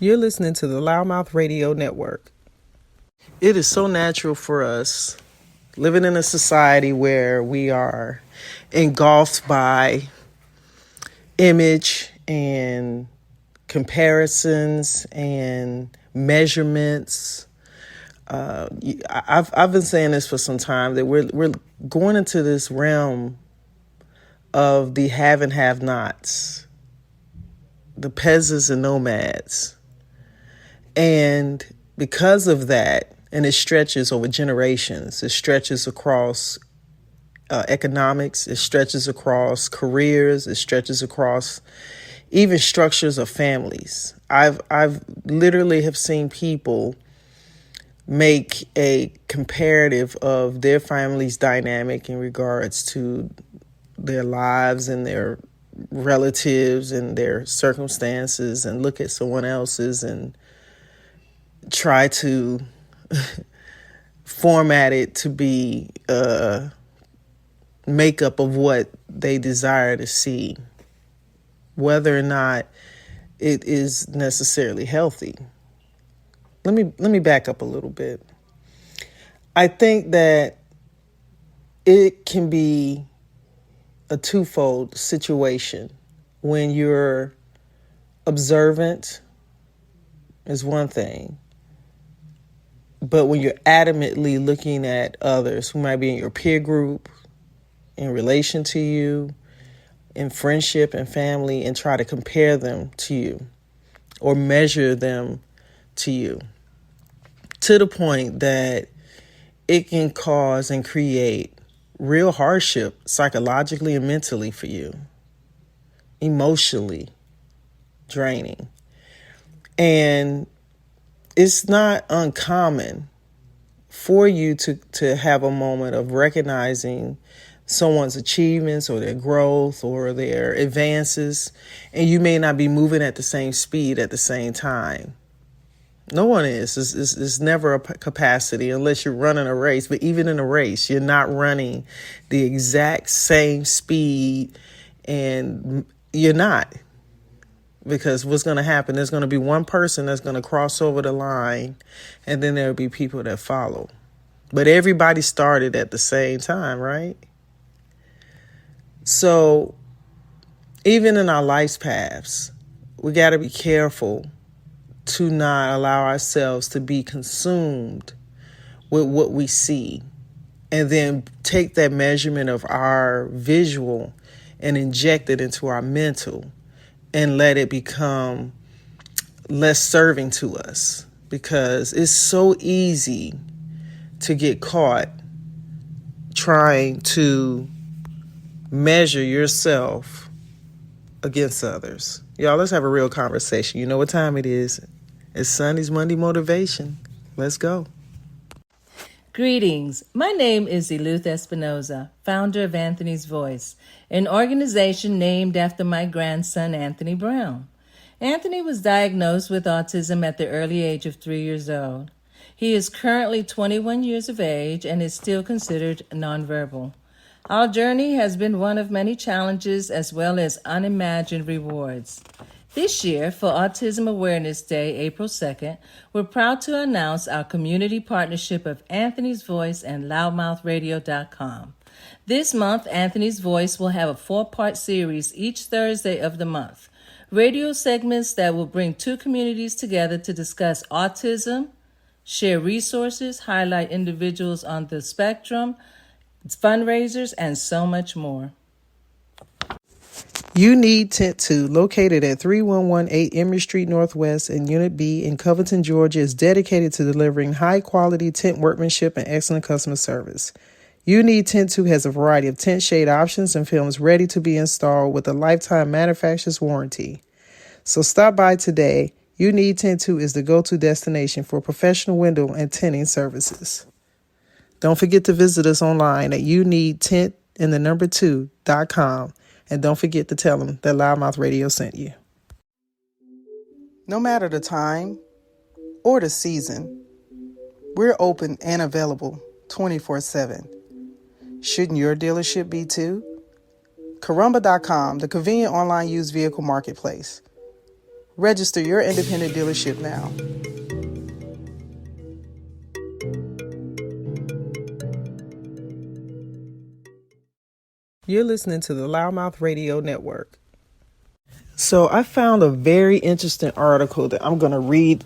You're listening to the LouddMouth Radio Network. It is so natural for us living in a society where we are engulfed by image and comparisons and measurements. I've been saying this for some time that we're going into this realm of the have and have-nots, the peasants and nomads. And because of that, and it stretches over generations, it stretches across economics, it stretches across careers, it stretches across even structures of families. I've literally have seen people make a comparative of their family's dynamic in regards to their lives and their relatives and their circumstances, and look at someone else's and try to format it to be a makeup of what they desire to see, whether or not it is necessarily healthy. Let me back up a little bit. I think that it can be a twofold situation. When you're observant is one thing, but when you're adamantly looking at others who might be in your peer group, in relation to you, in friendship and family, and try to compare them to you or measure them to you, to the point that it can cause and create real hardship psychologically and mentally for you, emotionally draining. And it's not uncommon for you to have a moment of recognizing someone's achievements or their growth or their advances, and you may not be moving at the same speed at the same time. No one is. It's never a capacity unless you're running a race. But even in a race, you're not running the exact same speed, and you're not. Because what's going to happen, there's going to be one person that's going to cross over the line, and then there'll be people that follow. But everybody started at the same time, right? So even in our life's paths, we got to be careful to not allow ourselves to be consumed with what we see, and then take that measurement of our visual and inject it into our mental and let it become less serving to us, because it's so easy to get caught trying to measure yourself against others. Y'all, let's have a real conversation. You know what time it is. It's Sonny's Monday Motivation. Let's go. Greetings. My name is Eleuth Espinoza, founder of Anthonie's Voice, an organization named after my grandson, Anthony Brown. Anthonie was diagnosed with autism at the early age of 3 years old. He is currently 21 years of age and is still considered nonverbal. Our journey has been one of many challenges as well as unimagined rewards. This year, for Autism Awareness Day, April 2nd, we're proud to announce our community partnership of Anthonie's Voice and LouddMouthRadio.com. This month, Anthonie's Voice will have a 4-part series each Thursday of the month. Radio segments that will bring two communities together to discuss autism, share resources, highlight individuals on the spectrum, fundraisers, and so much more. You Need Tent 2, located at 3118 Emory Street Northwest in Unit B in Covington, Georgia, is dedicated to delivering high-quality tent workmanship and excellent customer service. You Need Tent 2 has a variety of tent shade options and films ready to be installed with a lifetime manufacturer's warranty. So stop by today. You Need Tent 2 is the go-to destination for professional window and tinting services. Don't forget to visit us online at youneedtent2.com. And don't forget to tell them that LouddMouth Radio sent you. No matter the time or the season, we're open and available 24/7. Shouldn't your dealership be too? Carumba.com, the convenient online used vehicle marketplace. Register your independent dealership now. You're listening to the LouddMouth Radio Network. So I found a very interesting article that I'm going to read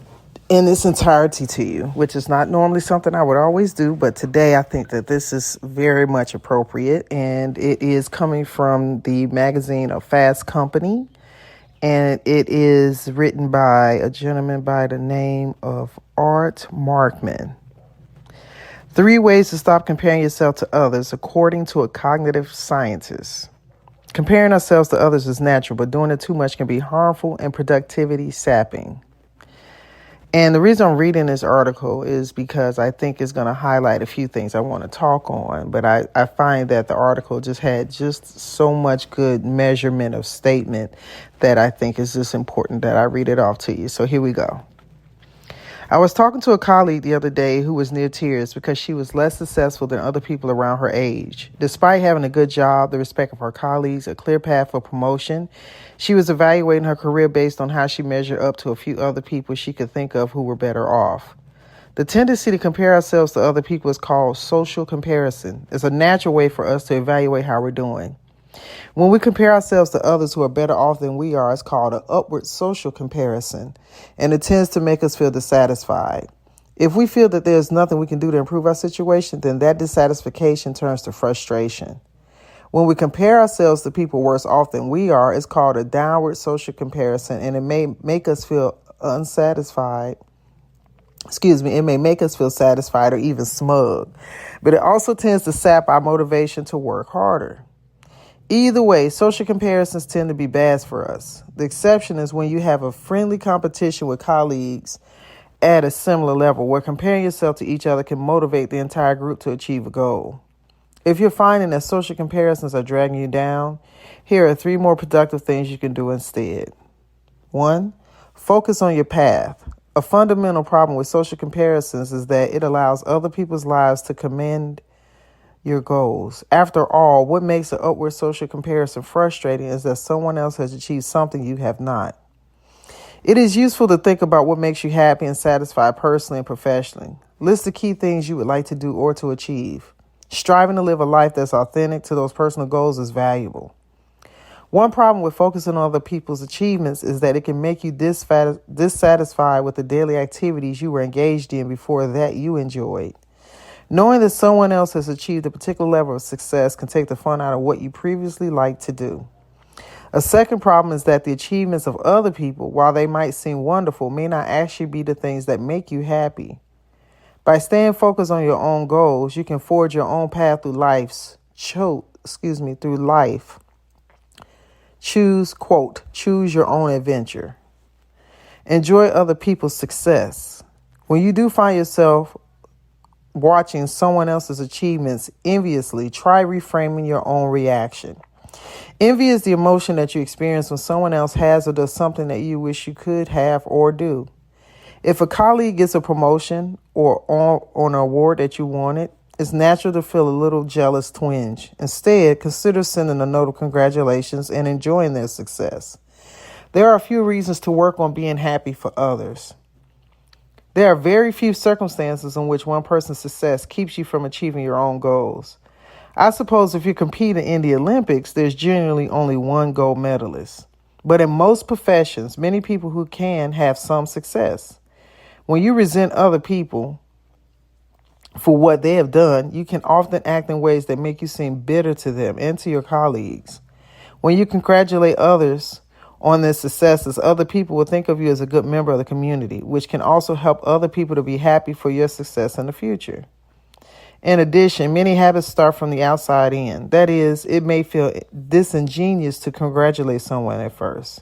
in its entirety to you, which is not normally something I would always do, but today I think that this is very much appropriate, and it is coming from the magazine of Fast Company, and it is written by a gentleman by the name of Art Markman. 3 ways to stop comparing yourself to others, according to a cognitive scientist. Comparing ourselves to others is natural, but doing it too much can be harmful and productivity sapping. And the reason I'm reading this article is because I think it's going to highlight a few things I want to talk on. But I find that the article just had just so much good measurement of statement that I think is just important that I read it off to you. So here we go. I was talking to a colleague the other day who was near tears because she was less successful than other people around her age. Despite having a good job, the respect of her colleagues, a clear path for promotion, she was evaluating her career based on how she measured up to a few other people she could think of who were better off. The tendency to compare ourselves to other people is called social comparison. It's a natural way for us to evaluate how we're doing. When we compare ourselves to others who are better off than we are, it's called an upward social comparison, and it tends to make us feel dissatisfied. If we feel that there's nothing we can do to improve our situation, then that dissatisfaction turns to frustration. When we compare ourselves to people worse off than we are, it's called a downward social comparison, and it may make us feel unsatisfied. It may make us feel satisfied or even smug, but it also tends to sap our motivation to work harder. Either way, social comparisons tend to be bad for us. The exception is when you have a friendly competition with colleagues at a similar level, where comparing yourself to each other can motivate the entire group to achieve a goal. If you're finding that social comparisons are dragging you down, here are 3 more productive things you can do instead. 1, focus on your path. A fundamental problem with social comparisons is that it allows other people's lives to commend your goals. After all, what makes an upward social comparison frustrating is that someone else has achieved something you have not. It is useful to think about what makes you happy and satisfied personally and professionally. List the key things you would like to do or to achieve. Striving to live a life that's authentic to those personal goals is valuable. One problem with focusing on other people's achievements is that it can make you dissatisfied with the daily activities you were engaged in before that you enjoyed. Knowing that someone else has achieved a particular level of success can take the fun out of what you previously liked to do. A second problem is that the achievements of other people, while they might seem wonderful, may not actually be the things that make you happy. By staying focused on your own goals, you can forge your own path through life. Choose your own adventure. Enjoy other people's success. When you do find yourself watching someone else's achievements enviously, try reframing your own reaction. Envy is the emotion that you experience when someone else has or does something that you wish you could have or do. If a colleague gets a promotion or on an award that you wanted, it's natural to feel a little jealous twinge. Instead, consider sending a note of congratulations and enjoying their success. There are a few reasons to work on being happy for others. There are very few circumstances in which one person's success keeps you from achieving your own goals. I suppose if you're competing in the Olympics, there's generally only one gold medalist. But in most professions, many people who can have some success. When you resent other people for what they have done, you can often act in ways that make you seem bitter to them and to your colleagues. When you congratulate others on their successes, other people will think of you as a good member of the community, which can also help other people to be happy for your success in the future. In addition, many habits start from the outside in. That is, it may feel disingenuous to congratulate someone at first.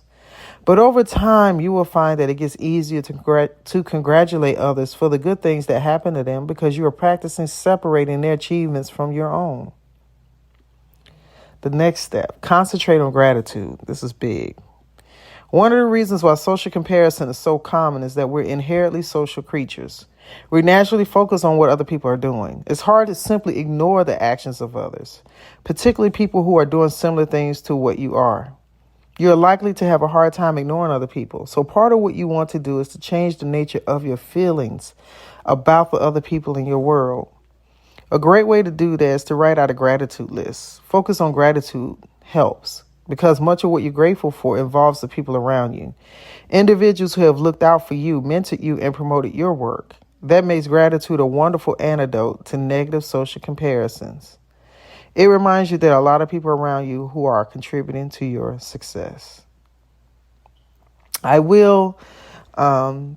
But over time, you will find that it gets easier to congratulate others for the good things that happen to them because you are practicing separating their achievements from your own. The next step, concentrate on gratitude. This is big. One of the reasons why social comparison is so common is that we're inherently social creatures. We naturally focus on what other people are doing. It's hard to simply ignore the actions of others, particularly people who are doing similar things to what you are. You're likely to have a hard time ignoring other people. So part of what you want to do is to change the nature of your feelings about the other people in your world. A great way to do that is to write out a gratitude list. Focus on gratitude helps because much of what you're grateful for involves the people around you. Individuals who have looked out for you, mentored you, and promoted your work. That makes gratitude a wonderful antidote to negative social comparisons. It reminds you there are a lot of people around you who are contributing to your success. I will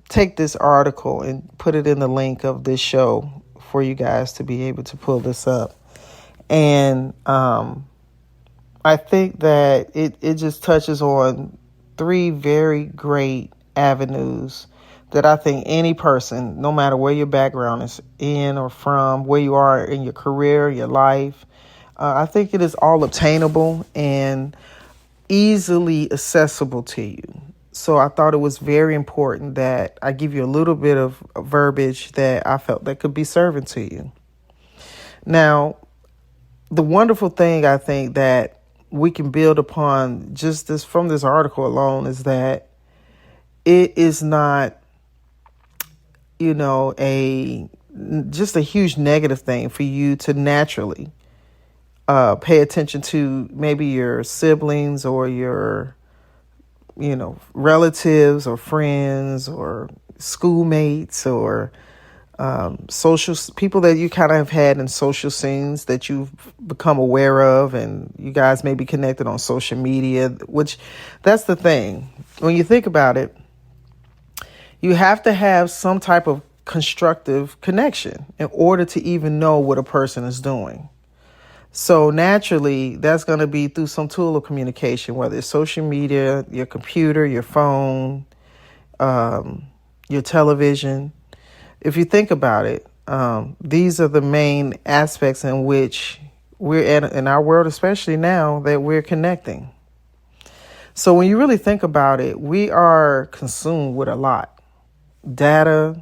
take this article and put it in the link of this show for you guys to be able to pull this up. And I think that it just touches on 3 very great avenues that I think any person, no matter where your background is in or from, where you are in your career, your life, I think it is all obtainable and easily accessible to you. So I thought it was very important that I give you a little bit of verbiage that I felt that could be serving to you. Now, the wonderful thing I think that we can build upon just this from this article alone is that it is not, just a huge negative thing for you to naturally pay attention to maybe your siblings or your, relatives or friends or schoolmates or social people that you kind of have had in social scenes that you've become aware of, and you guys may be connected on social media, which that's the thing. When you think about it, you have to have some type of constructive connection in order to even know what a person is doing. So naturally, that's going to be through some tool of communication, whether it's social media, your computer, your phone, your television. If you think about it, these are the main aspects in which we're at in our world, especially now that we're connecting. So when you really think about it, we are consumed with a lot. Data,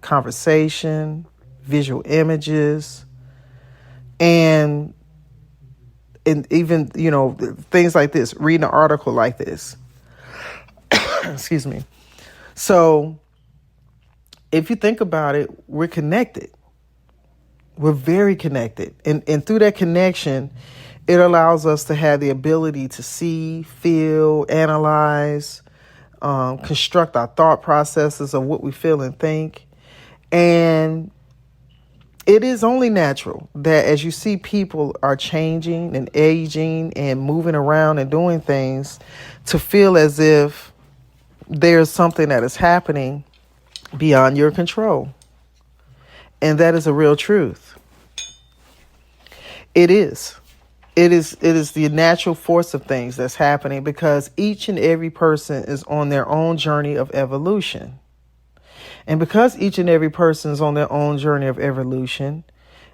conversation, visual images, and even, things like this, reading an article like this. Excuse me. So if you think about it, we're connected. We're very connected. And through that connection, it allows us to have the ability to see, feel, analyze, construct our thought processes of what we feel and think. And it is only natural that as you see people are changing and aging and moving around and doing things, to feel as if there's something that is happening beyond your control. And that is a real truth. It is. It is the natural force of things that's happening because each and every person is on their own journey of evolution. And because each and every person is on their own journey of evolution,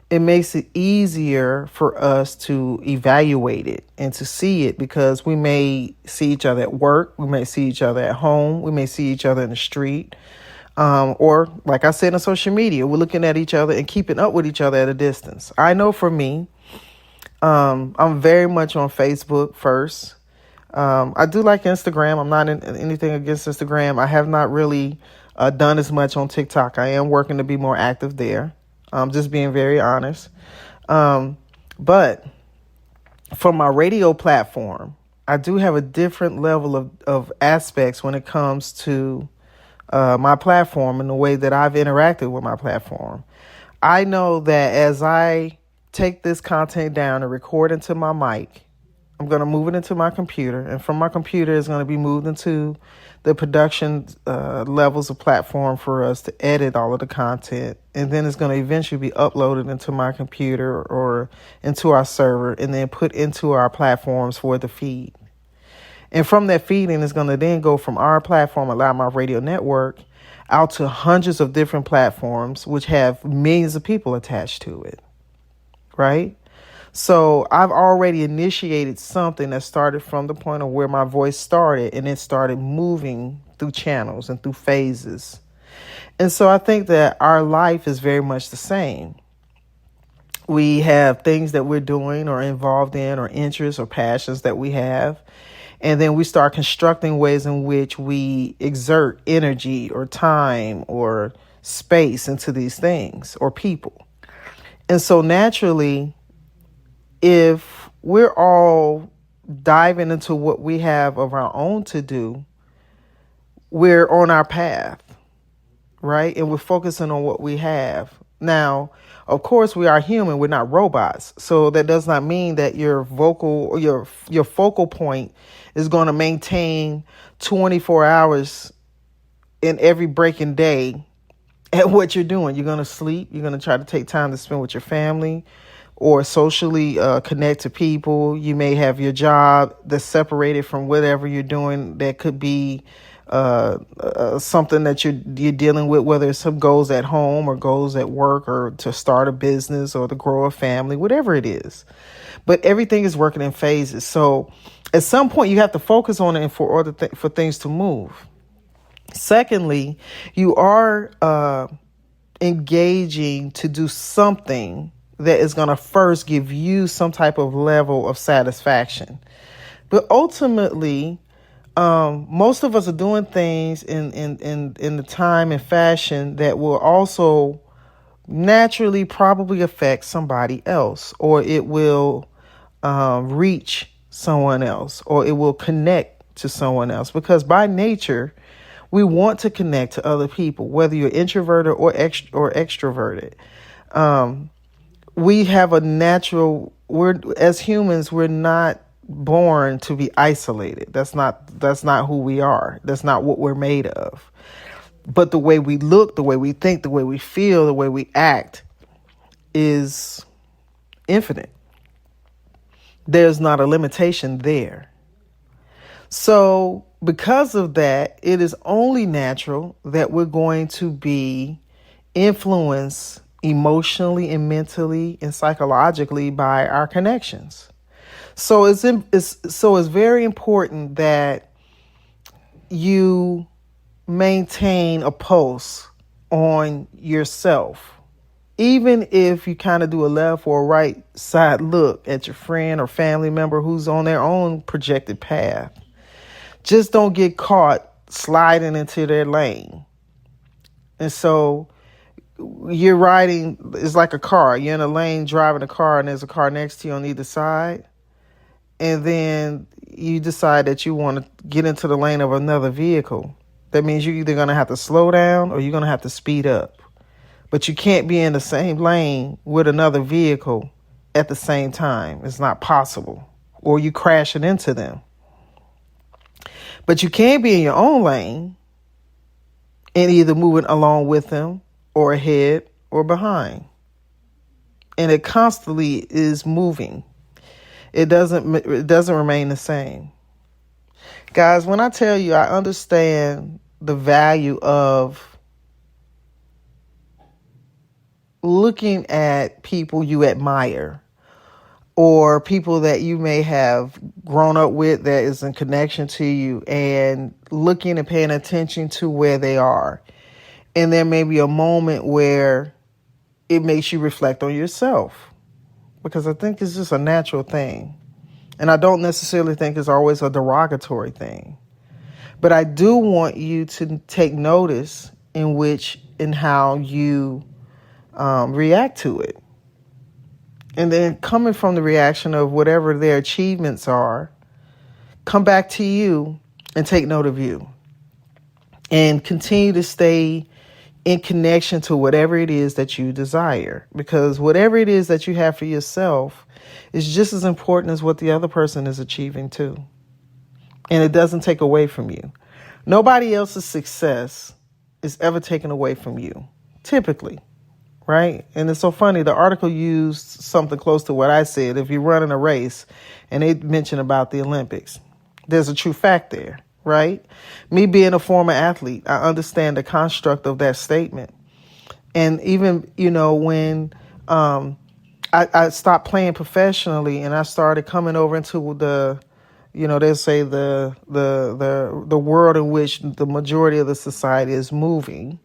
it makes it easier for us to evaluate it and to see it, because we may see each other at work, we may see each other at home, we may see each other in the street, or like I said, on social media, we're looking at each other and keeping up with each other at a distance. I know for me, I'm very much on Facebook first. I do like Instagram. I'm not in anything against Instagram. I have not really done as much on TikTok. I am working to be more active there. Just being very honest. But for my radio platform, I do have a different level of aspects when it comes to my platform and the way that I've interacted with my platform. I know that as I take this content down and record into my mic, I'm going to move it into my computer, and from my computer it's going to be moved into the production levels of platform for us to edit all of the content, and then it's going to eventually be uploaded into my computer or into our server and then put into our platforms for the feed. And from that feeding, it's going to then go from our platform, LouddMouth Radio Network, out to hundreds of different platforms which have millions of people attached to it, right? So I've already initiated something that started from the point of where my voice started, and it started moving through channels and through phases. And so I think that our life is very much the same. We have things that we're doing or involved in or interests or passions that we have. And then we start constructing ways in which we exert energy or time or space into these things or people. And so naturally, if we're all diving into what we have of our own to do, we're on our path, right? And we're focusing on what we have. Now, of course, we are human. We're not robots. So that does not mean that your focal point is going to maintain 24 hours in every breaking day at what you're doing. You're going to sleep. You're going to try to take time to spend with your family or socially connect to people. You may have your job that's separated from whatever you're doing. That could be something that you're dealing with, whether it's some goals at home or goals at work or to start a business or to grow a family, whatever it is. But everything is working in phases. So at some point you have to focus on it for things to move. Secondly, you are engaging to do something that is going to first give you some type of level of satisfaction. But ultimately, most of us are doing things in the time and fashion that will also naturally probably affect somebody else, or it will reach someone else, or it will connect to someone else. Because by nature, we want to connect to other people, whether you're introverted or extroverted. We have a natural, as humans, we're not born to be isolated. That's not who we are. That's not what we're made of. But the way we look, the way we think, the way we feel, the way we act is infinite. There's not a limitation there. So because of that, it is only natural that we're going to be influenced emotionally and mentally and psychologically by our connections. So it's very important that you maintain a pulse on yourself. Even if you kind of do a left or a right side look at your friend or family member who's on their own projected path, just don't get caught sliding into their lane. And so you're riding, it's like a car. You're in a lane driving a car and there's a car next to you on either side. And then you decide that you want to get into the lane of another vehicle. That means you're either going to have to slow down or you're going to have to speed up. But you can't be in the same lane with another vehicle at the same time. It's not possible. Or you crashing into them. But you can be in your own lane and either moving along with them or ahead or behind. And it constantly is moving. It doesn't remain the same. Guys, when I tell you I understand the value of looking at people you admire or people that you may have grown up with that is in connection to you and looking and paying attention to where they are. And there may be a moment where it makes you reflect on yourself. Because I think it's just a natural thing. And I don't necessarily think it's always a derogatory thing. But I do want you to take notice in how you react to it. And then coming from the reaction of whatever their achievements are, come back to you and take note of you. And continue to stay in connection to whatever it is that you desire. Because whatever it is that you have for yourself is just as important as what the other person is achieving too. And it doesn't take away from you. Nobody else's success is ever taken away from you, typically, right? And it's so funny, the article used something close to what I said. If you run in a race and they mention about the Olympics, there's a true fact there. Right? Me being a former athlete, I understand the construct of that statement. And even, when I stopped playing professionally and I started coming over into they say the world in which the majority of the society is moving,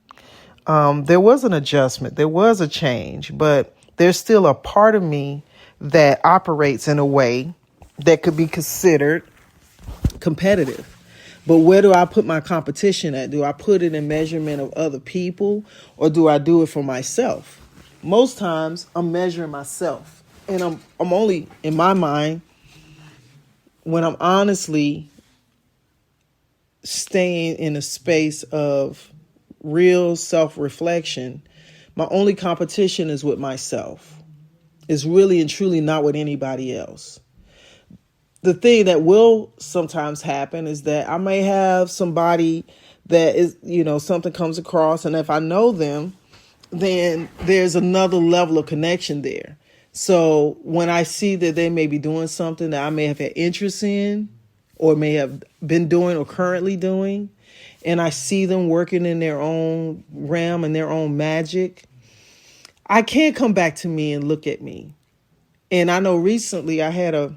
there was an adjustment, there was a change, but there's still a part of me that operates in a way that could be considered competitive. But where do I put my competition at? Do I put it in measurement of other people, or do I do it for myself? Most times I'm measuring myself. And I'm only, in my mind, when I'm honestly staying in a space of real self-reflection, my only competition is with myself. It's really and truly not with anybody else. The thing that will sometimes happen is that I may have somebody that is, something comes across, and if I know them, then there's another level of connection there. So when I see that they may be doing something that I may have had interest in, or may have been doing or currently doing, and I see them working in their own realm and their own magic, I can't come back to me and look at me. And I know recently I had a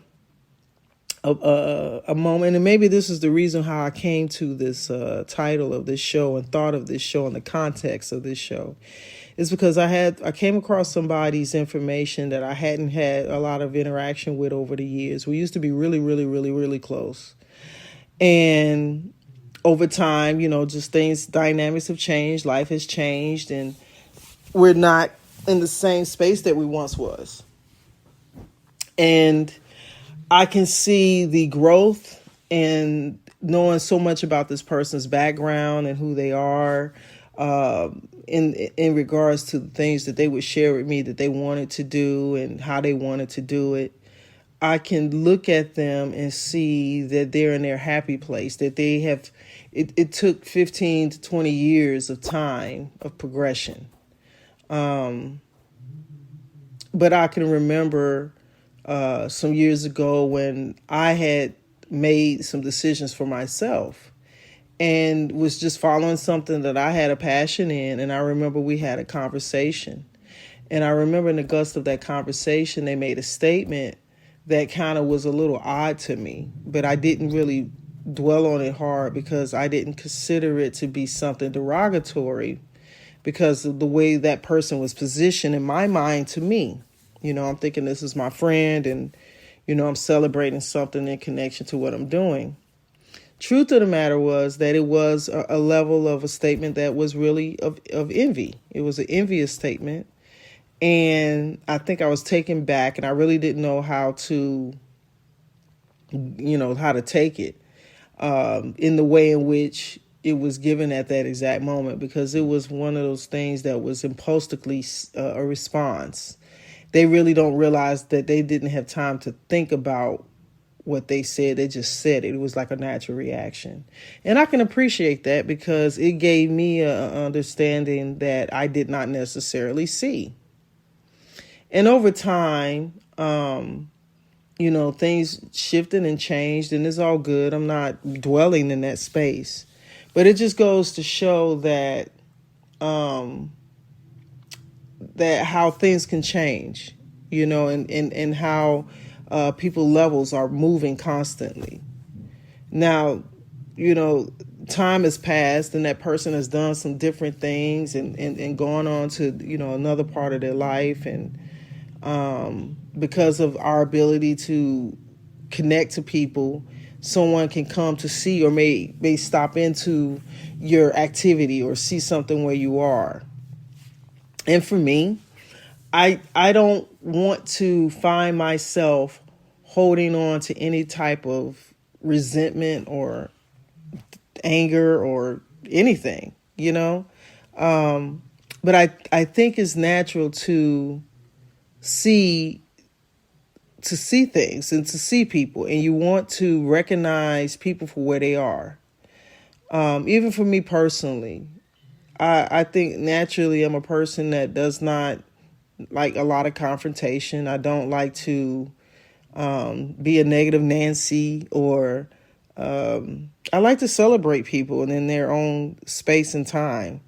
moment, and maybe this is the reason how I came to this title of this show and thought of this show and the context of this show, is because I came across somebody's information that I hadn't had a lot of interaction with over the years. We used to be really, really, really, really close. And over time, just dynamics have changed, life has changed, and we're not in the same space that we once was. And I can see the growth and knowing so much about this person's background and who they are, in regards to the things that they would share with me that they wanted to do and how they wanted to do it. I can look at them and see that they're in their happy place, that they have, it took 15 to 20 years of time of progression. But I can remember some years ago when I had made some decisions for myself and was just following something that I had a passion in. And I remember we had a conversation. And I remember in the gust of that conversation, they made a statement that kind of was a little odd to me, but I didn't really dwell on it hard because I didn't consider it to be something derogatory because of the way that person was positioned in my mind to me. I'm thinking this is my friend and, I'm celebrating something in connection to what I'm doing. Truth of the matter was that it was a level of a statement that was really of envy. It was an envious statement. And I think I was taken back and I really didn't know how to take it in the way in which it was given at that exact moment, because it was one of those things that was impulsively a response. They really don't realize that they didn't have time to think about what they said. They just said it. It was like a natural reaction. And I can appreciate that because it gave me an understanding that I did not necessarily see. And over time, things shifted and changed, and it's all good. I'm not dwelling in that space. But it just goes to show that that how things can change, and how people levels are moving constantly. Now, time has passed and that person has done some different things and gone on to, another part of their life. And because of our ability to connect to people, someone can come to see or may stop into your activity or see something where you are. And for me, I don't want to find myself holding on to any type of resentment or anger or anything, But I think it's natural to see things and to see people, and you want to recognize people for where they are. Even for me personally, I think naturally I'm a person that does not like a lot of confrontation. I don't like to be a negative Nancy, or I like to celebrate people and in their own space and time.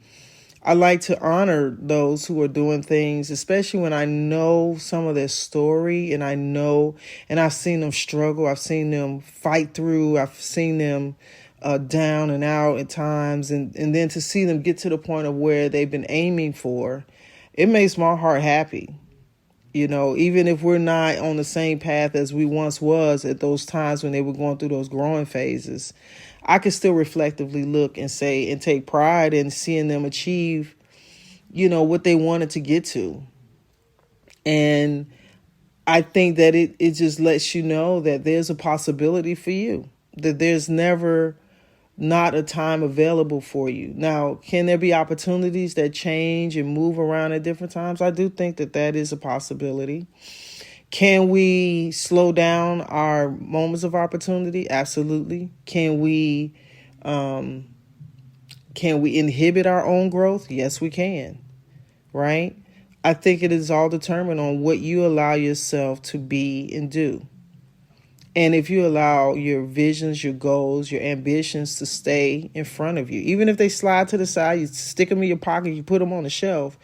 I like to honor those who are doing things, especially when I know some of their story and I've seen them struggle. I've seen them fight through. I've seen them down and out at times. And then to see them get to the point of where they've been aiming for, it makes my heart happy. Even if we're not on the same path as we once was at those times when they were going through those growing phases, I can still reflectively look and say and take pride in seeing them achieve, what they wanted to get to. And I think that it just lets you know that there's a possibility for you, that there's never not a time available for you. Now, can there be opportunities that change and move around at different times? I do think that is a possibility. Can we slow down our moments of opportunity? Absolutely. Can we inhibit our own growth? Yes, we can. Right? I think it is all determined on what you allow yourself to be and do. And if you allow your visions, your goals, your ambitions to stay in front of you, even if they slide to the side, you stick them in your pocket, you put them on the shelf.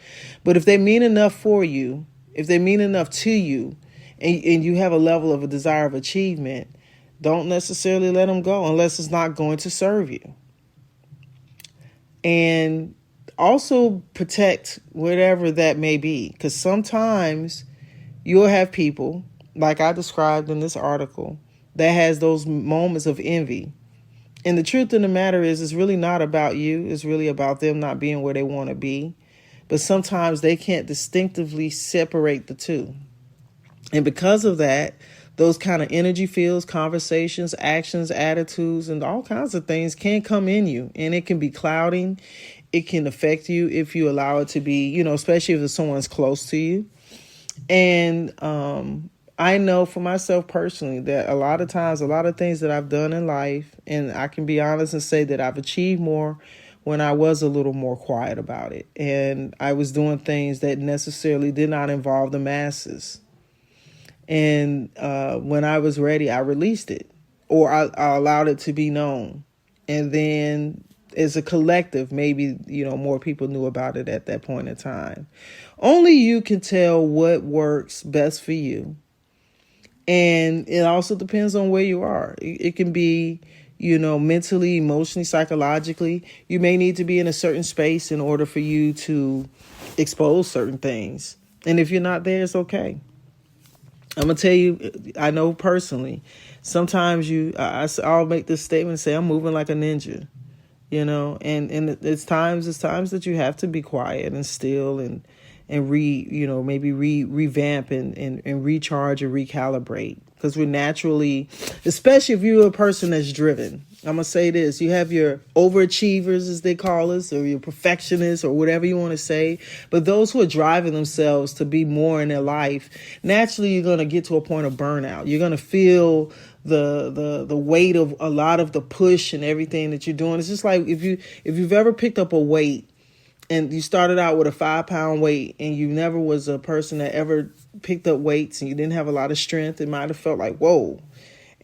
But if they mean enough for you, if they mean enough to you, and you have a level of a desire of achievement, don't necessarily let them go unless it's not going to serve you. And also protect whatever that may be, because sometimes you'll have people, like I described in this article, that has those moments of envy. And the truth of the matter is, it's really not about you. It's really about them not being where they want to be. But sometimes they can't distinctively separate the two. And because of that, those kind of energy fields, conversations, actions, attitudes, and all kinds of things can come in you. And it can be clouding. It can affect you if you allow it to be, especially if someone's close to you. And I know for myself personally that a lot of times, a lot of things that I've done in life, and I can be honest and say that I've achieved more when I was a little more quiet about it. And I was doing things that necessarily did not involve the masses. And when I was ready, I released it, or I allowed it to be known. And then as a collective, maybe, more people knew about it at that point in time. Only you can tell what works best for you. And it also depends on where you are. It can be, mentally, emotionally, psychologically. You may need to be in a certain space in order for you to expose certain things. And if you're not there, it's okay. I'm going to tell you, I know personally, sometimes I'll make this statement and say, I'm moving like a ninja, and it's times that you have to be quiet and still and maybe revamp and recharge and recalibrate, because we're naturally, especially if you're a person that's driven. I'm going to say this, you have your overachievers, as they call us, or your perfectionists, or whatever you want to say. But those who are driving themselves to be more in their life, naturally you're going to get to a point of burnout. You're going to feel the weight of a lot of the push and everything that you're doing. It's just like if you've ever picked up a weight, and you started out with a 5-pound weight, and you never was a person that ever picked up weights, and you didn't have a lot of strength, it might have felt like, whoa.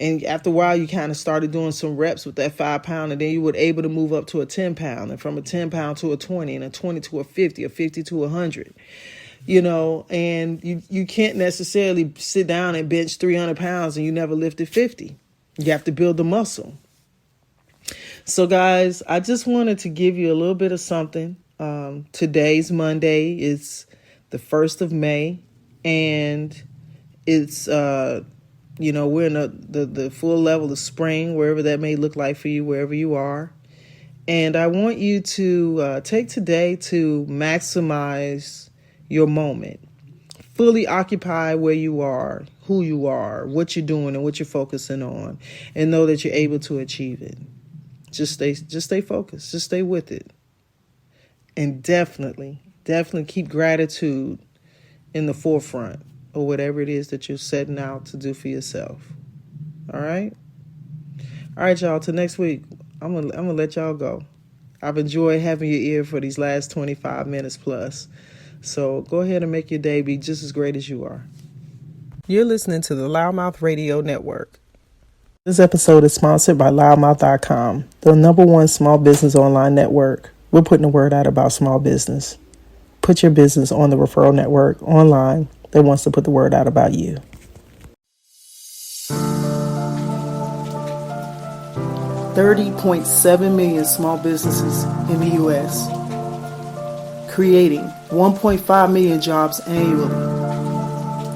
And after a while, you kind of started doing some reps with that 5-pound, and then you were able to move up to a 10-pound, and from a 10-pound to a 20, and a 20 to a 50, a 50 to 100. And you can't necessarily sit down and bench 300 pounds and you never lifted 50. You have to build the muscle. So guys, I just wanted to give you a little bit of something. Today's Monday. It's the 1st of May, and it's, we're in the full level of spring, wherever that may look like for you, wherever you are. And I want you to take today to maximize your moment. Fully occupy where you are, who you are, what you're doing, and what you're focusing on, and know that you're able to achieve it. Just stay focused. Just stay with it. And definitely keep gratitude in the forefront of whatever it is that you're setting out to do for yourself. All right? All right, y'all. Till next week, I'm gonna let y'all go. I've enjoyed having your ear for these last 25 minutes plus. So go ahead and make your day be just as great as you are. You're listening to the LouddMouth Radio Network. This episode is sponsored by LouddMouth.com, the #1 small business online network. We're putting the word out about small business. Put your business on the referral network online that wants to put the word out about you. 30.7 million small businesses in the U.S., creating 1.5 million jobs annually.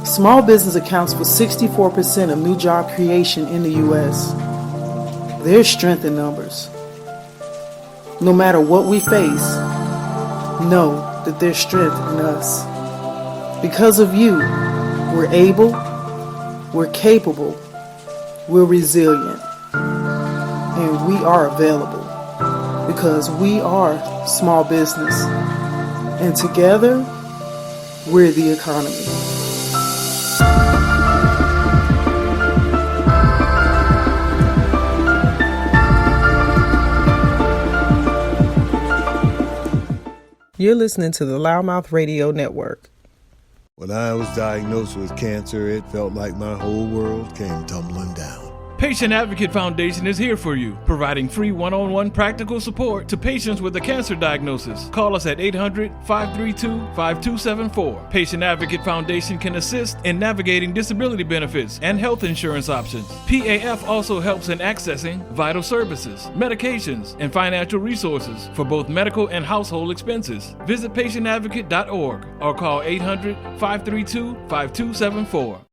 Small business accounts for 64% of new job creation in the U.S. There's strength in numbers. No matter what we face, know that there's strength in us. Because of you, we're able, we're capable, we're resilient, and we are available because we are small business. And together, we're the economy. You're listening to the LouddMouth Radio Network. When I was diagnosed with cancer, it felt like my whole world came tumbling down. Patient Advocate Foundation is here for you, providing free one-on-one practical support to patients with a cancer diagnosis. Call us at 800-532-5274. Patient Advocate Foundation can assist in navigating disability benefits and health insurance options. PAF also helps in accessing vital services, medications, and financial resources for both medical and household expenses. Visit patientadvocate.org or call 800-532-5274.